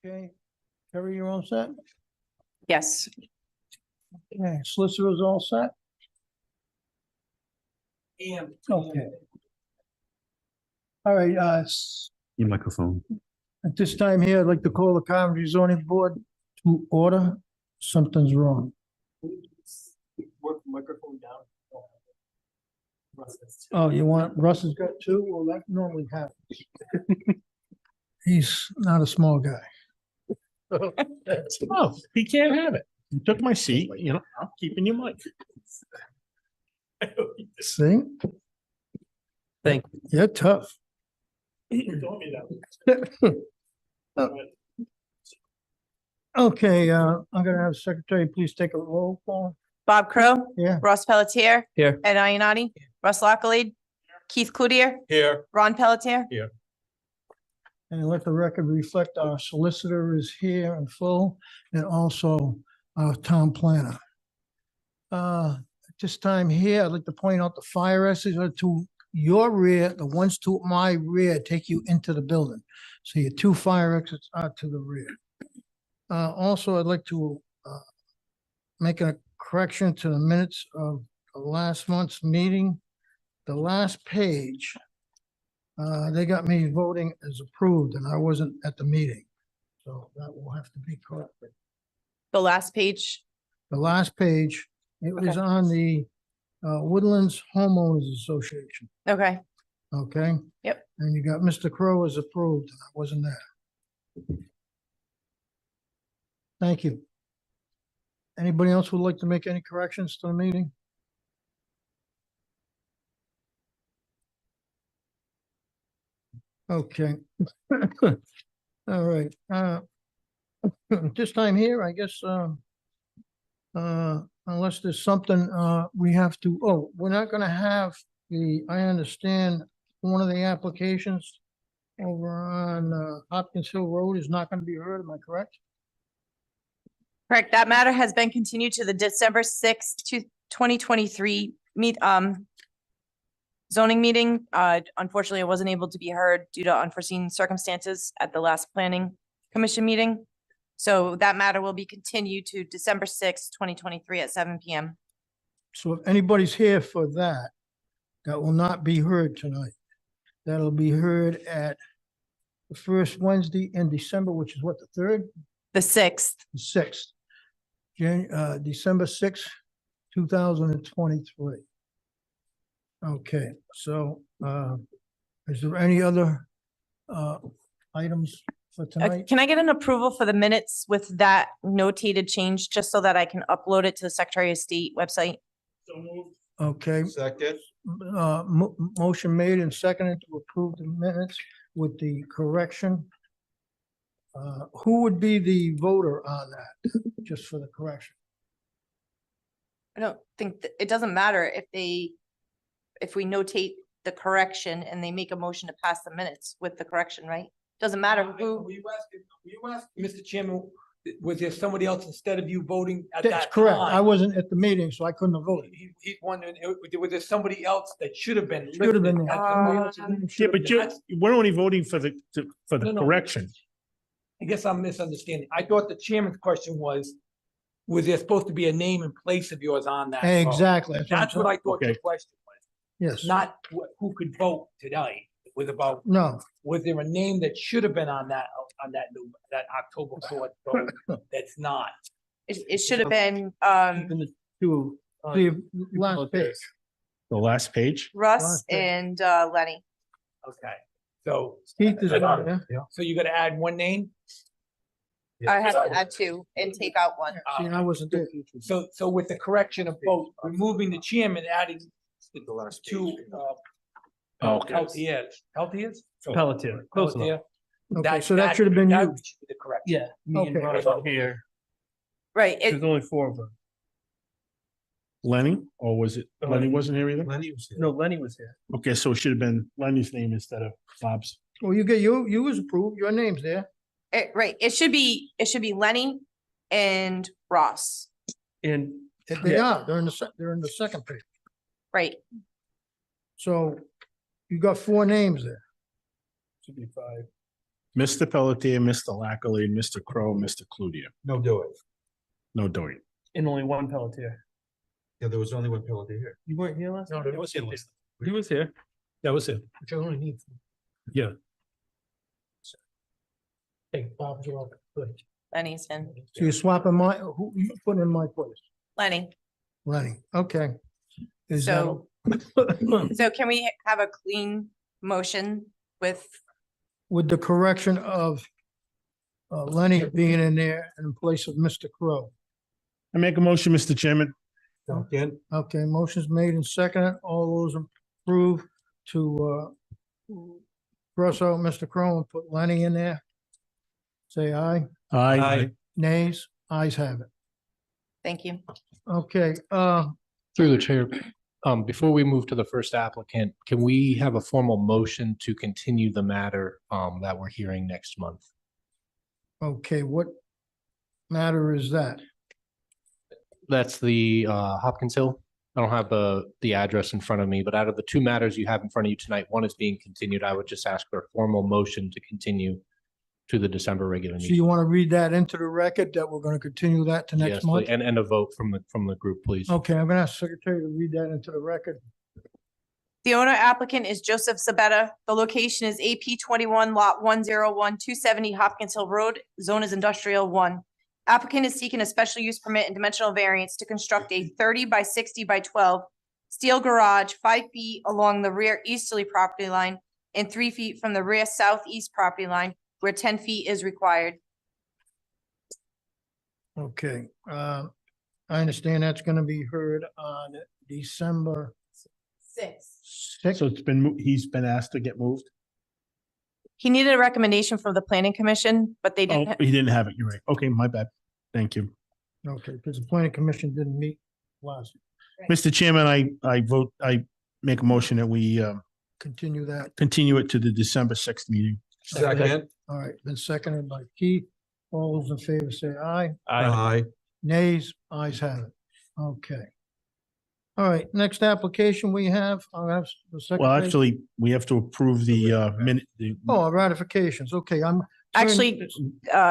Okay, Terry, you're all set? Yes. Okay, solicitor's all set? And Okay. All right, Your microphone. at this time here, I'd like to call the Coventry zoning board to order. Something's wrong. work the microphone down. Oh, you want, Russ has got two? Well, that normally happens. He's not a small guy. Oh, he can't have it. You took my seat, you know, I'm keeping your mic. See? Thank You're tough. You told me that. Okay, I'm gonna have secretary please take a roll call. Bob Crow, Yeah, Ross Pelletier. Here. Ed Ionati, Russ Lockley, Keith Cludier, Here. Ron Pelletier. and let the record reflect our solicitor is here in full and also our town planner. At this time here, I'd like to point out the fire exits are to your rear, the ones to my rear take you into the building. So your two fire exits are to the rear. Also, I'd like to make a correction to the minutes of the last month's meeting. The last page, they got me voting as approved and I wasn't at the meeting. So that will have to be corrected. The last page. The last page, it was Okay. on the Woodlands Homeowners Association, Okay. okay? Yep. And you got Mr. Crow as approved, and I wasn't there. Thank you. Anybody else would like to make any corrections to the meeting? Okay. All right, this time here, I guess, unless there's something, we have to, oh, we're not gonna have I understand one of the applications over on, Hopkins Hill Road is not gonna be heard, am I correct? Correct. That matter has been continued to the December 6th, 2023 zoning meeting. Unfortunately, it wasn't able to be heard due to unforeseen circumstances at the last planning commission meeting. So that matter will be continued to December 6th, 2023 at 7 PM. So if anybody's here for that, that will not be heard tonight. That'll be heard at the first Wednesday in December, which is what, the third? The 6th. The sixth. December sixth, 2023. Okay, so, is there any other, items for tonight? Can I get an approval for the minutes with that notated change, just so that I can upload it to the Secretary of State website? Okay, Second. motion made and seconded to approve the minutes with the correction. Who would be the voter on that, just for the correction? I don't think, it doesn't matter if we notate the correction and they make a motion to pass the minutes with the correction, right? Doesn't matter who, Were you asking, Mr. Chairman, was there somebody else instead of you voting at that time? That's correct. I wasn't at the meeting, so I couldn't have voted. He's wondering, was there somebody else that should have been? Should have been listed there. as the Somebody vote? else in the room Yeah, should have but been. you're, we're only voting for the, for the No, no. correction. I guess I'm misunderstanding. I thought the chairman's question was there supposed to be a name and place of yours on that? vote? Exactly. That's what I thought your Okay. question was, Yes, not who could vote tonight. It was about, no, was there a name that should have been on that October 4th vote that's not? it should have been, the last page. The last page. Russ Last page. and, Lenny. Okay, so, Keith is on there. so you gotta add one name? I have to add two and take out one. See, and I wasn't there. So with the correction of both, removing the chairman, adding two, Okay. Peltiers. Pelletier, close enough. Okay, so that should have been you. That should be the correction. Yeah, me and Okay. Russ are here. Right, There's only four of them. Lenny, or was it, Lenny wasn't here either? No, Lenny was here. Okay, so it should have been Lenny's name instead of Bob's. Well, you was approved, your name's there. right, it should be Lenny and Ross, And They are, they're in the second page. right? So you got four names there. should be five. Mr. Pelletier, Mr. Lackley, Mr. Crowe, Mr. Cludier. No, do it. No Dory. And only one Pelletier. Yeah, there was only one Pelletier here. You weren't here last? No, time? it was here last. He was here. That was it. Which I only need. Yeah. Hey, Bob's up. Good. Lenny's in. So you're swapping who you putting in my place? Lenny. Lenny, okay. Is that So, so can we have a clean motion with, with the correction of Lenny being in there in place of Mr. Crowe? I make a motion, Mr. Chairman. Again, Okay, motion's made and seconded. All those approve to cross out Mr. Crowe and put Lenny in there? Say aye. Aye. Nays? Ayes have it. thank you. Okay, Through the chair, before we move to the first applicant, can we have a formal motion to continue the matter that we're hearing next month? okay, what matter is that? That's the Hopkins Hill. I don't have the address in front of me, but out of the two matters you have in front of you tonight, one is being continued. I would just ask for a formal motion to continue to the December regular So you meeting. want to read that into the record that we're going to continue that to Yes, next month? please, and a vote from the group, please. Okay, I'm gonna ask Secretary to read that into the record. The owner applicant is Joseph Sabetta. The location is AP 21 lot 101 270 Hopkins Hill Road. Zone is industrial 1. Applicant is seeking a special use permit and dimensional variance to construct a 30 by 60 by 12 steel garage 5 feet along the rear easterly property line and 3 feet from the rear southeast property line where 10 feet is required. Okay, I understand that's gonna be heard on December 6th. So he's been asked to get moved? He needed a recommendation from the planning commission, but they Oh, didn't. he didn't have it. You're right. Okay, my bad. Thank you. Okay, because the planning commission didn't meet last, Mr. Chairman, I make a motion that we continue that. continue it to the December 6th meeting. Second. All right, been seconded by Keith. All those in favor say aye. aye. Nays, ayes have it. Okay. All right, next application we have, I'll have the secretary. Well, actually, we have to approve the minute. Oh, ratifications. Okay, I'm. Actually,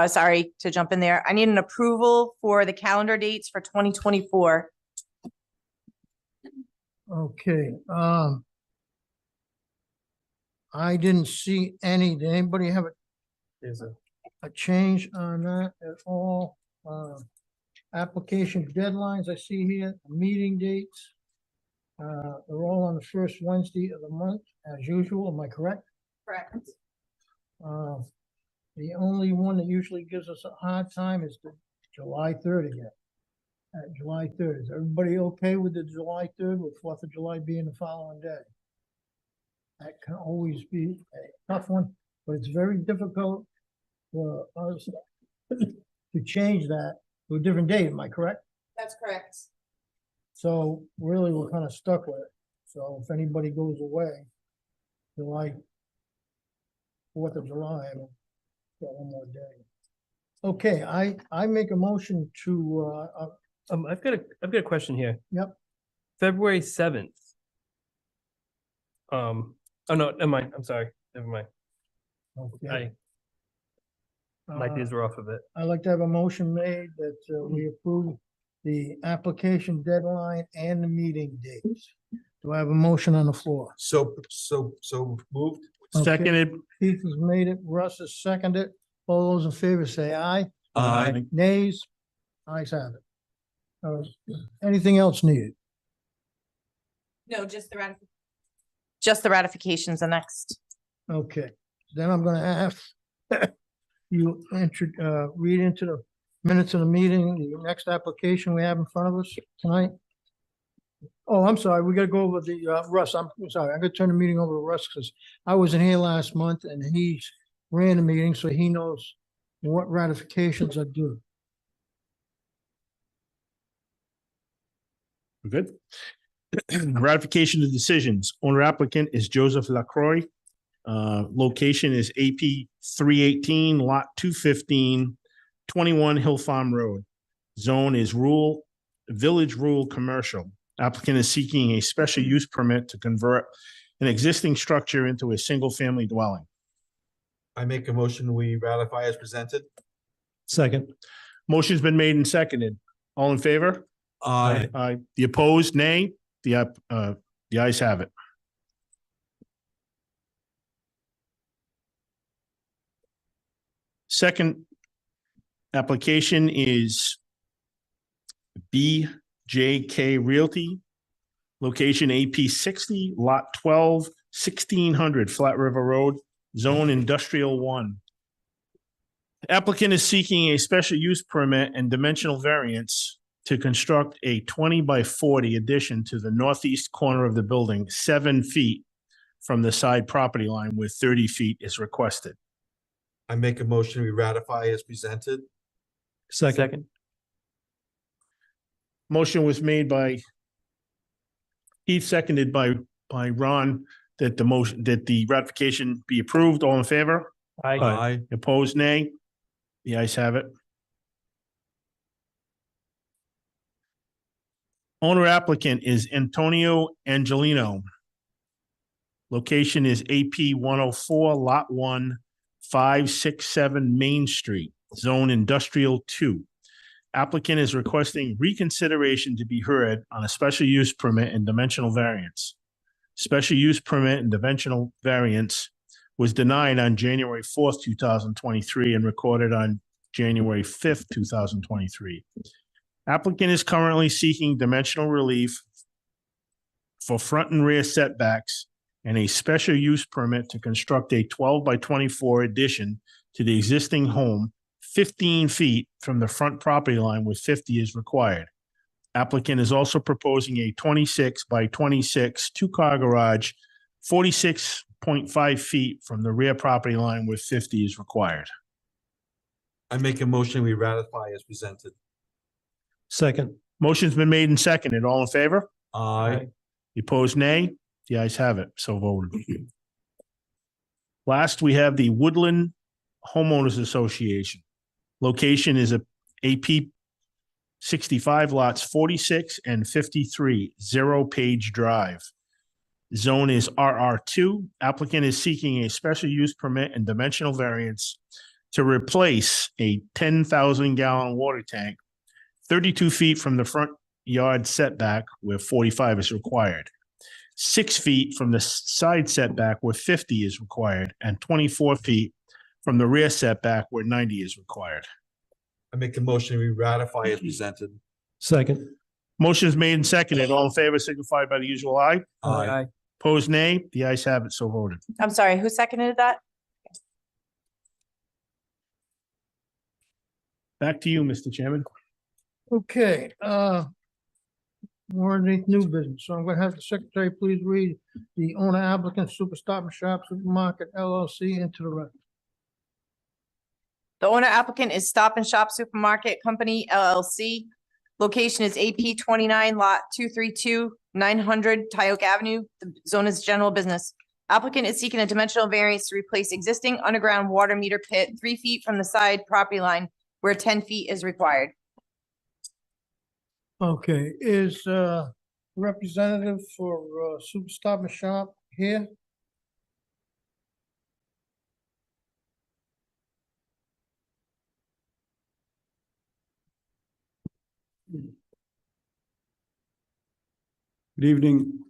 sorry to jump in there. I need an approval for the calendar dates for 2024. Okay, I didn't see any. Did anybody have There's a change on that at all? Application deadlines I see here, meeting dates. They're all on the first Wednesday of the month as usual. Am I correct? Correct. The only one that usually gives us a hard time is the July 3rd again. July 3rd. Is everybody okay with the July 3rd, with 4th of July being the following day? That can always be a tough one, but it's very difficult for us to change that to a different date. Am I correct? That's correct. So really, we're kind of stuck with it. So if anybody goes away, July, 4th of July, I've got one more day. Okay, I make a motion to, I've got a question here. Yep. February 7th. Oh, no, never mind. I'm sorry. Never mind. okay, My days were off of it. I'd like to have a motion made that we approve the application deadline and the meeting dates. Do I have a motion on the floor? So moved. Okay. Seconded. Keith has made it, Russ has seconded. All those in favor say aye. Aye. Nays? Ayes have it. Anything else needed? No, just the ratifications are next. Okay, then I'm gonna ask you read into the minutes of the meeting, the next application we have in front of us tonight. Oh, I'm sorry, we gotta go over the, Russ, I'm sorry, I'm gonna turn the meeting over to Russ, because I wasn't here last month and he ran the meeting, so he knows what ratifications are due. We're good. Ratification of decisions. Owner applicant is Joseph Lacroix. Location is AP 318, lot 215, 21 Hill Farm Road. Zone is village rural commercial. Applicant is seeking a special use permit to convert an existing structure into a single family dwelling. I make a motion, we ratify as presented. Second. Motion's been made and seconded. All in favor? Aye. Aye. The opposed, nay. The ayes have it. Second application is BJK Realty, location AP 60, lot 12, 1600 Flat River Road, Zone Industrial 1. Applicant is seeking a special use permit and dimensional variance to construct a 20 by 40 addition to the northeast corner of the building, 7 feet from the side property line where 30 feet is requested. I make a motion, we ratify as presented. Second. Motion was made by Keith, seconded by Ron, that the ratification be approved. All in favor? Aye. Opposed, nay. The ayes have it. Owner applicant is Antonio Angelino. Location is AP 104, Lot 1, 567 Main Street, Zone Industrial 2. Applicant is requesting reconsideration to be heard on a special use permit and dimensional variance. Special use permit and dimensional variance was denied on January 4th, 2023 and recorded on January 5th, 2023. Applicant is currently seeking dimensional relief for front and rear setbacks and a special use permit to construct a 12 by 24 addition to the existing home 15 feet from the front property line where 50 is required. Applicant is also proposing a 26 by 26 two-car garage 46.5 feet from the rear property line where 50 is required. I make a motion, we ratify as presented. Second. Motion's been made and seconded. All in favor? Aye. Opposed, nay. The ayes have it. So voted. Last, we have the Woodland Homeowners Association. Location is a AP 65 lots 46 and 53, 0 Page Drive. Zone is RR2. Applicant is seeking a special use permit and dimensional variance to replace a 10,000 gallon water tank 32 feet from the front yard setback where 45 is required, 6 feet from the side setback where 50 is required, and 24 feet from the rear setback where 90 is required. I make a motion, we ratify as presented. Second. Motion is made and seconded. All in favor signify by the usual aye. Aye. Opposed, nay. The ayes have it. So voted. I'm sorry, who seconded that? Back to you, Mr. Chairman. Okay, we're underneath new business, so I'm gonna have the secretary please read the owner applicant Super Stop and Shop Supermarket LLC into the record. The owner applicant is Stop and Shop Supermarket Company LLC. Location is AP 29 lot 232, 900 Tyoke Avenue. The zone is general business. Applicant is seeking a dimensional variance to replace existing underground water meter pit 3 feet from the side property line where 10 feet is required. Okay, is representative for Super Stop and Shop here? Good evening.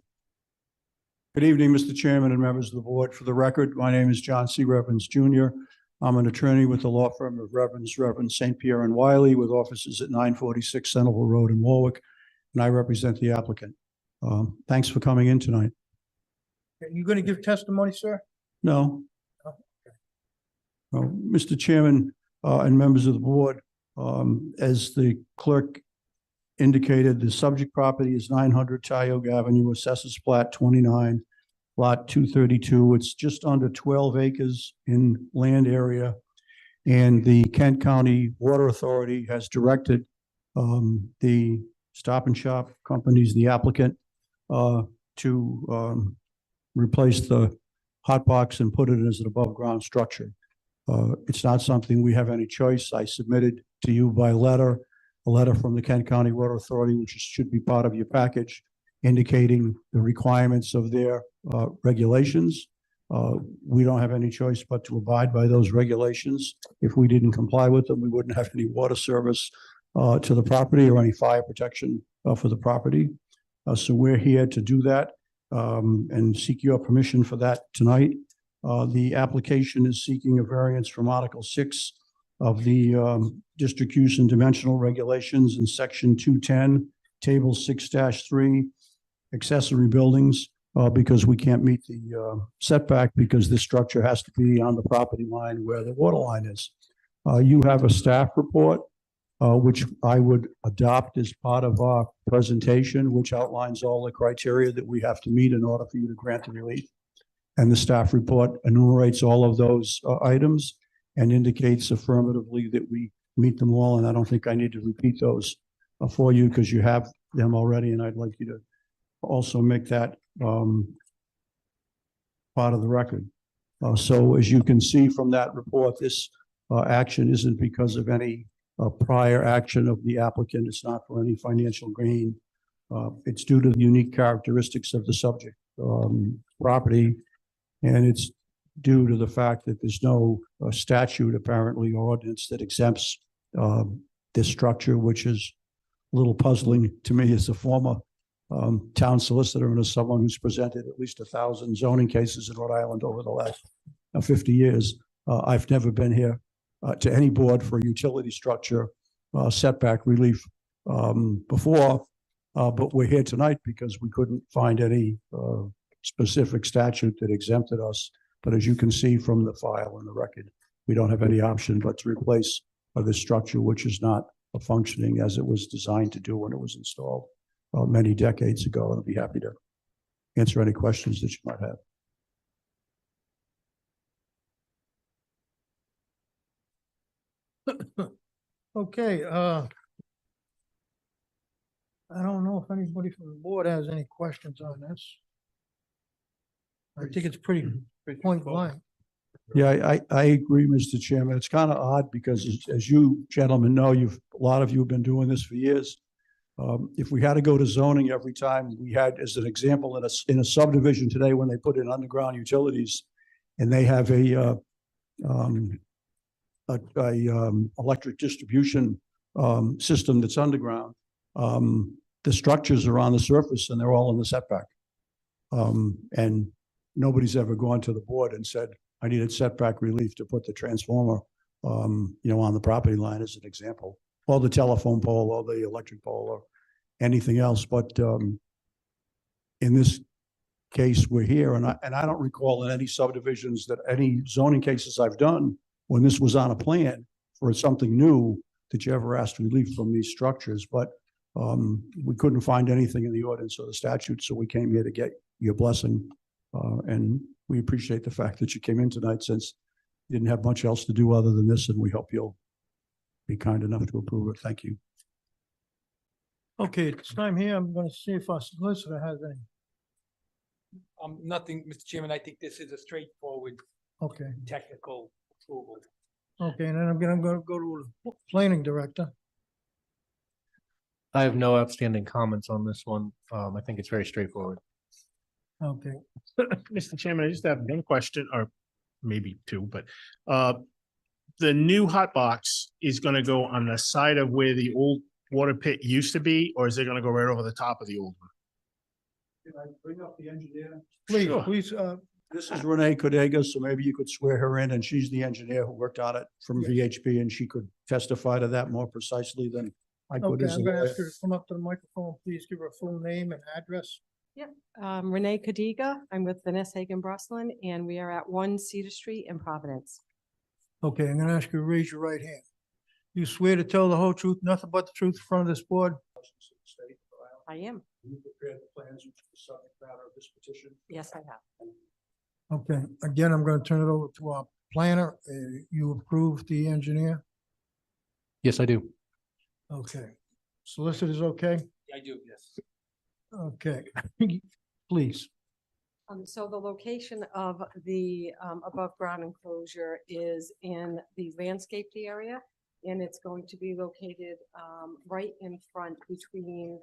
Good evening, Mr. Chairman and members of the board. For the record, my name is John C. Revens Jr. I'm an attorney with the law firm of Revens St. Pierre and Wiley with offices at 946 Centerville Road in Warwick, and I represent the applicant. Thanks for coming in tonight. Are you gonna give testimony, sir? No. Well, Mr. Chairman and members of the board, as the clerk indicated, the subject property is 900 Tyoke Avenue, Assessors Plat 29, Lot 232. It's just under 12 acres in land area. And the Kent County Water Authority has directed the Stop and Shop companies, the applicant, to replace the hot box and put it as an above ground structure. It's not something we have any choice. I submitted to you by letter, a letter from the Kent County Water Authority, which should be part of your package, indicating the requirements of their regulations. We don't have any choice but to abide by those regulations. If we didn't comply with them, we wouldn't have any water service to the property or any fire protection for the property. So we're here to do that and seek your permission for that tonight. The application is seeking a variance from Article 6 of the district use and dimensional regulations in Section 210, Table 6-3, accessory buildings, because we can't meet the setback because this structure has to be on the property line where the water line is. You have a staff report, which I would adopt as part of our presentation, which outlines all the criteria that we have to meet in order for you to grant the relief. And the staff report enumerates all of those items and indicates affirmatively that we meet them all. And I don't think I need to repeat those for you because you have them already. And I'd like you to also make that part of the record. So as you can see from that report, this action isn't because of any prior action of the applicant. It's not for any financial gain. It's due to the unique characteristics of the subject property. And it's due to the fact that there's no statute apparently or ordinance that exempts this structure, which is a little puzzling to me as a former town solicitor and as someone who's presented at least 1,000 zoning cases in Rhode Island over the last 50 years. I've never been here to any board for a utility structure setback relief before, but we're here tonight because we couldn't find any specific statute that exempted us. But as you can see from the file and the record, we don't have any option but to replace this structure, which is not functioning as it was designed to do when it was installed many decades ago. And I'll be happy to answer any questions that you might have. Okay, I don't know if anybody from the board has any questions on this. I think it's pretty point blank. Yeah, I agree, Mr. Chairman. It's kind of odd because as you gentlemen know, a lot of you have been doing this for years. If we had to go to zoning every time, we had, as an example, in a subdivision today, when they put in underground utilities and they have a electric distribution system that's underground, the structures are on the surface and they're all in the setback. And nobody's ever gone to the board and said, I needed setback relief to put the transformer, on the property line as an example, or the telephone pole or the electric pole or anything else. But in this case, we're here, and I don't recall in any subdivisions that any zoning cases I've done when this was on a plan for something new that you ever asked relief from these structures. But we couldn't find anything in the ordinance or the statute, so we came here to get your blessing. And we appreciate the fact that you came in tonight since you didn't have much else to do other than this, and we hope you'll be kind enough to approve it. Thank you. Okay, it's time here. I'm gonna see if our solicitor has any. Nothing, Mr. Chairman. I think this is a straightforward Okay, technical approval. okay, and then I'm gonna go to the planning director. I have no outstanding comments on this one. I think it's very straightforward. Okay, Mr. Chairman, I just have one question, or maybe two, but the new hot box is gonna go on the side of where the old water pit used to be, or is it gonna go right over the top of the old one? Can I bring up the engineer? please, Sure. please, This is Renee Codega, so maybe you could swear her in, and she's the engineer who worked on it from VHB, and she could testify to that more precisely than I could okay, as a I'm gonna lawyer. ask her to come up to the microphone. Please give her a full name and address. Renee Cadiga. I'm with Vanessa Hagan Broslin, and we are at 1 Cedar Street in Providence. Okay, I'm gonna ask you to raise your right hand. You swear to tell the whole truth, nothing but the truth in front of this board? I am. You prepared the plans which are the subject matter of this petition? Yes, I have. Okay, again, I'm gonna turn it over to our planner. You approve the engineer? Yes, I do. Okay. Solicitor's okay? I do, yes. Okay, please. So the location of the above ground enclosure is in the landscaped area. And it's going to be located right in front between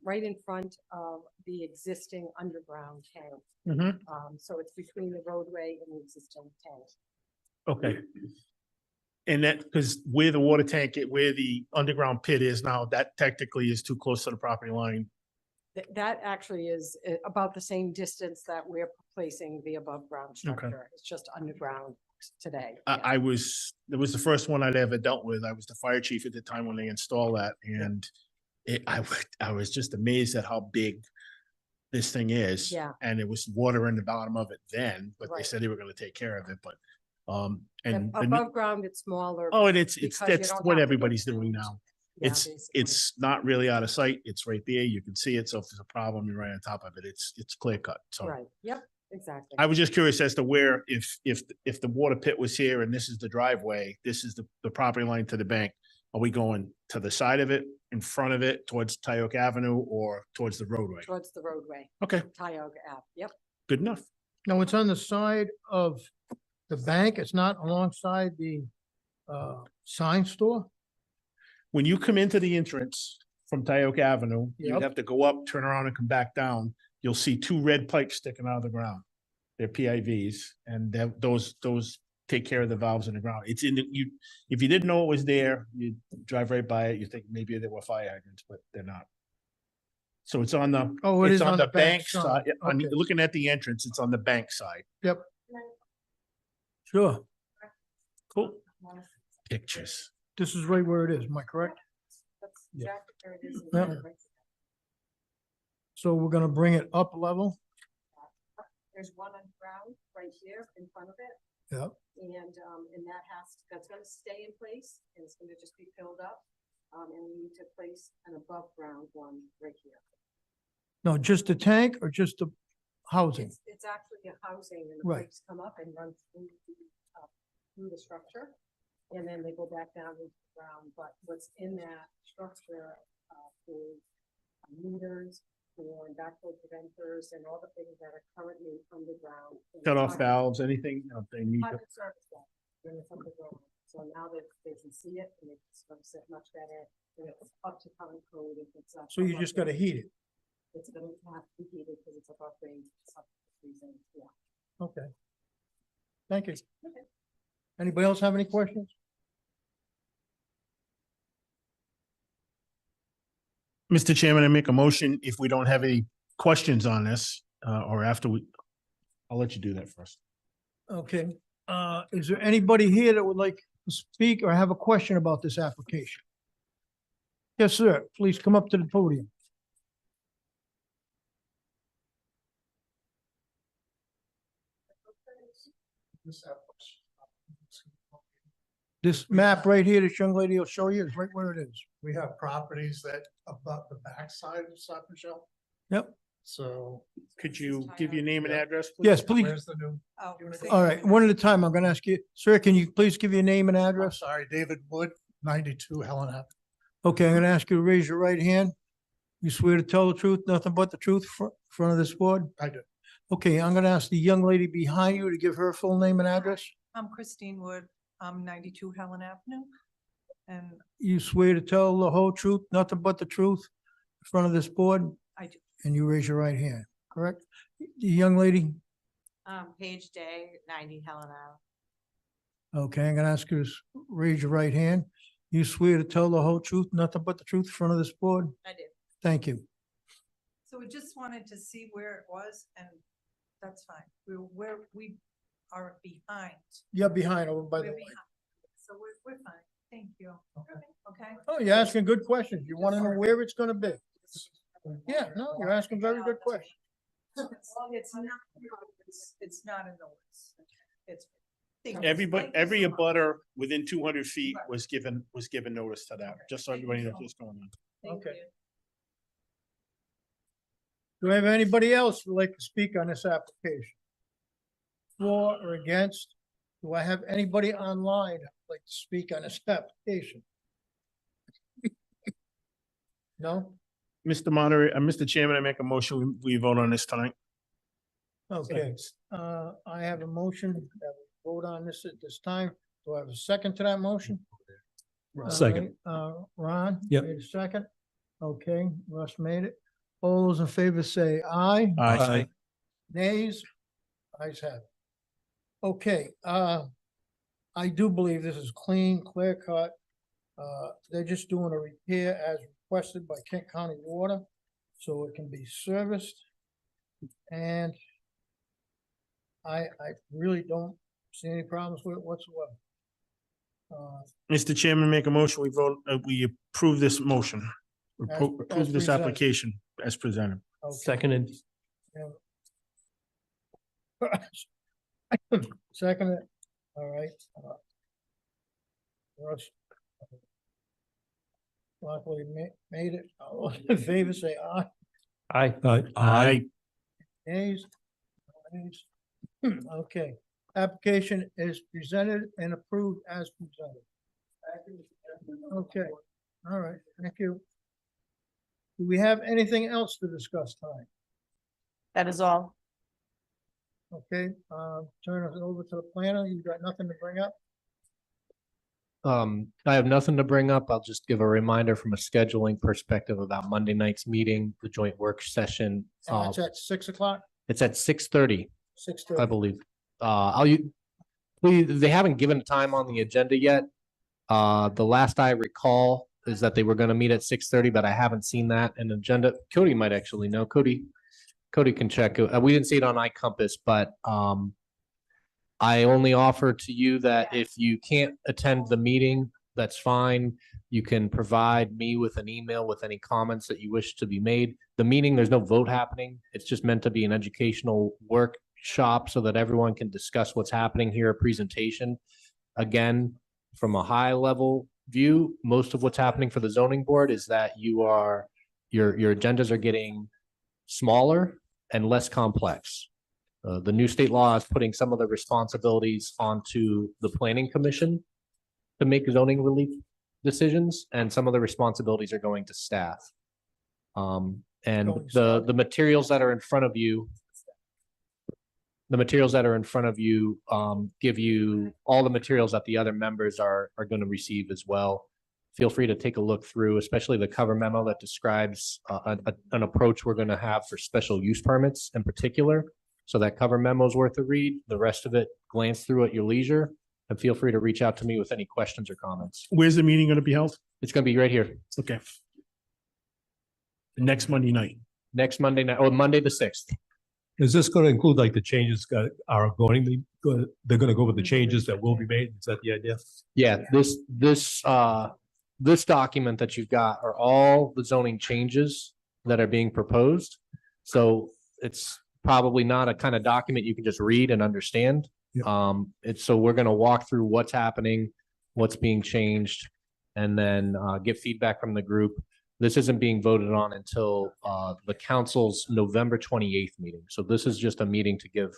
right in front of the existing underground tank. Mhm. So it's between the roadway and the existing tank. Okay. And that, because where the water tank, where the underground pit is now, that technically is too close to the property line. That actually is about the same distance that we're placing the above ground structure. It's just underground today. Yeah. It was the first one I'd ever dealt with. I was the fire chief at the time when they installed that, and I was just amazed at how big this thing is. Yeah. And it was water in the bottom of it then, but they Right. said they were gonna take care of it, but, And and. the new- above ground, it's smaller. Oh, and it's, because you that's don't what have to go everybody's down. doing now. Yeah, It's, basically. it's not really out of sight. It's right there. You can see it. So if there's a problem, you're right on top of it. It's clear cut. So Right, yep, exactly. I was just curious as to where, if the water pit was here and this is the driveway, this is the property line to the bank. Are we going to the side of it, in front of it, towards Tyoke Avenue, or towards the roadway? Towards the roadway, Okay, Tioga Ave, yep. good enough. No, it's on the side of the bank. It's not alongside the sign store. When you come into the entrance from Tyoke Avenue, you'd Yep. have to go up, turn around and come back down. You'll see two red pipes sticking out of the ground. They're PIVs, and those take care of the valves in the ground. It's in if you didn't know it was there, you drive right by it, you think maybe there were fire hydrants, but they're not. So it's on the, Oh, it it's is on the bank side. side. Okay. Looking at the entrance, it's on the bank side. Yep. Sure. Cool. Pictures. This is right where it is. Am I correct? That's exactly where it is. Yeah. So we're gonna bring it up a level. There's one on ground right here in front of it. Yep. And that's gonna stay in place, and it's gonna just be filled up. And we need to place an above ground one right here. No, just the tank or just the housing? It's actually a housing, and the Right. pipes come up and run through the structure. And then they go back down into the ground, but what's in that structure is meters for backflow preventers and all the things that are currently underground. Cut off valves, anything they need. Private service valve, when it's underground. So now that they can see it, and it's going to sit much better, and it's up to current code if it's. So you just gotta heat it. It's gonna have to be heated because it's above grade, it's up to freezing, yeah. Okay. Thank you. Okay. Anybody else have any questions? Mr. Chairman, I make a motion if we don't have any questions on this, or after I'll let you do that first. Okay, is there anybody here that would like to speak or have a question about this application? Yes, sir. Please come up to the podium. This map right here, this young lady will show you is right where it is. We have properties that abut the backside of Stop and Shop. Yep. So Could you give your name and address? please? Yes, please. where's the new? Oh, All right, one at a time. I'm gonna ask you, sir, can you please give your name and I'm address? sorry, David Wood, 92 Helen Ave. Okay, I'm gonna ask you to raise your right hand. You swear to tell the truth, nothing but the truth, front of this board? I do. Okay, I'm gonna ask the young lady behind you to give her full name and address. I'm Christine Wood. I'm 92 Helen Avenue. And You swear to tell the whole truth, nothing but the truth, in front of this board, I do. and you raise your right hand, correct? The young lady, Paige Day, 90 Helen Ave. okay, I'm gonna ask you to raise your right hand. You swear to tell the whole truth, nothing but the truth, in front of this board? I did. Thank you. So we just wanted to see where it was, and that's fine. We are behind. You're behind over by We're the light. behind. So we're fine. Thank you. Okay? Oh, you're asking good questions. You wanna know where it's gonna be. Yeah, no, you're asking very good questions. It's not in the woods. It's. Everybody, every abutter within 200 feet was given notice to that, just so everybody knows what's going on. Thank Okay. you. Do I have anybody else who'd like to speak on this application? For or against? Do I have anybody online who'd like to speak on this application? No? Mr. Moderator, Mr. Chairman, I make a motion, we vote on this tonight. Okay, I have a motion that we vote on this at this time. Do I have a second to that motion? Second. Ron? Yep. Made a second. Okay, Russ made it. All those in favor say aye. Aye. Nays? Ayes have it. Okay, I do believe this is clean, clear cut. They're just doing a repair as requested by Kent County Water, so it can be serviced. And I really don't see any problems with it whatsoever. Mr. Chairman, make a motion, we approve this motion. As Approve this presented. application as presented. Okay. Seconded. Second it, all right. Russ. Luckily made it. All those in favor say aye. Aye. Aye. Nays? Nays? Okay, application is presented and approved as presented. Okay, all right, thank you. Do we have anything else to discuss tonight? That is all. Okay, turn it over to the planner. You got nothing to bring up? I have nothing to bring up. I'll just give a reminder from a scheduling perspective about Monday night's meeting, the joint work session. And it's at 6 o'clock, It's at 6:30, 6:30. I believe. Please, they haven't given a time on the agenda yet. The last I recall is that they were gonna meet at 6:30, but I haven't seen that in the agenda. Cody might actually know. Cody can check. We didn't see it on iCompass, but, I only offer to you that if you can't attend the meeting, that's fine. You can provide me with an email with any comments that you wish to be made. The meeting, there's no vote happening. It's just meant to be an educational workshop so that everyone can discuss what's happening here, a presentation. Again, from a high level view, most of what's happening for the zoning board is that your agendas are getting smaller and less complex. The new state law is putting some of the responsibilities onto the planning commission to make zoning relief decisions, and some of the responsibilities are going to staff. And the materials that are in front of you, give you all the materials that the other members are going to receive as well. Feel free to take a look through, especially the cover memo that describes an approach we're going to have for special use permits in particular. So that cover memo is worth a read. The rest of it, glance through at your leisure, and feel free to reach out to me with any questions or comments. Where's the meeting gonna be held? It's going to be right here Okay. Next Monday night. next Monday night, or Monday the 6th. Is this going to include like the changes are going to, they're going to go with the changes that will be made? Is that the idea? Yeah, this document that you've got are all the zoning changes that are being proposed. So it's probably not a kind of document you can just read and understand. So we're going to walk through what's happening, what's being changed, and then get feedback from the group. This isn't being voted on until the council's November 28th meeting. So this is just a meeting to give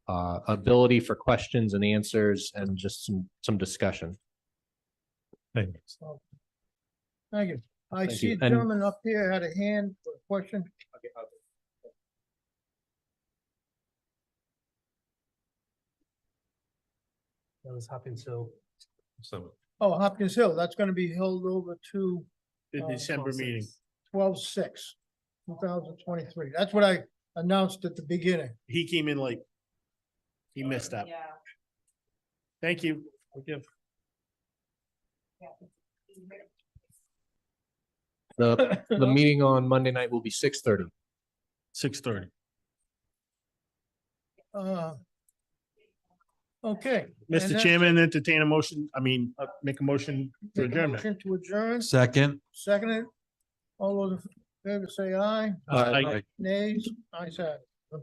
ability for questions and answers and just some discussion. Thank you. Thank you. I Thank see you. a And- gentleman up here had a hand for a question. That was Hopkins Hill. So Oh, Hopkins Hill, that's gonna be held over to The December meeting. 12/6/2023. That's what I announced at the beginning. He came in late. He missed that. Yeah. Thank you. The meeting on Monday night will be 6:30. 6:30. Okay. Mr. Chairman, entertain a motion, make a motion for adjournment. Motion to adjourn, Second. seconded. All those in favor say aye. Aye. Nays, ayes have it.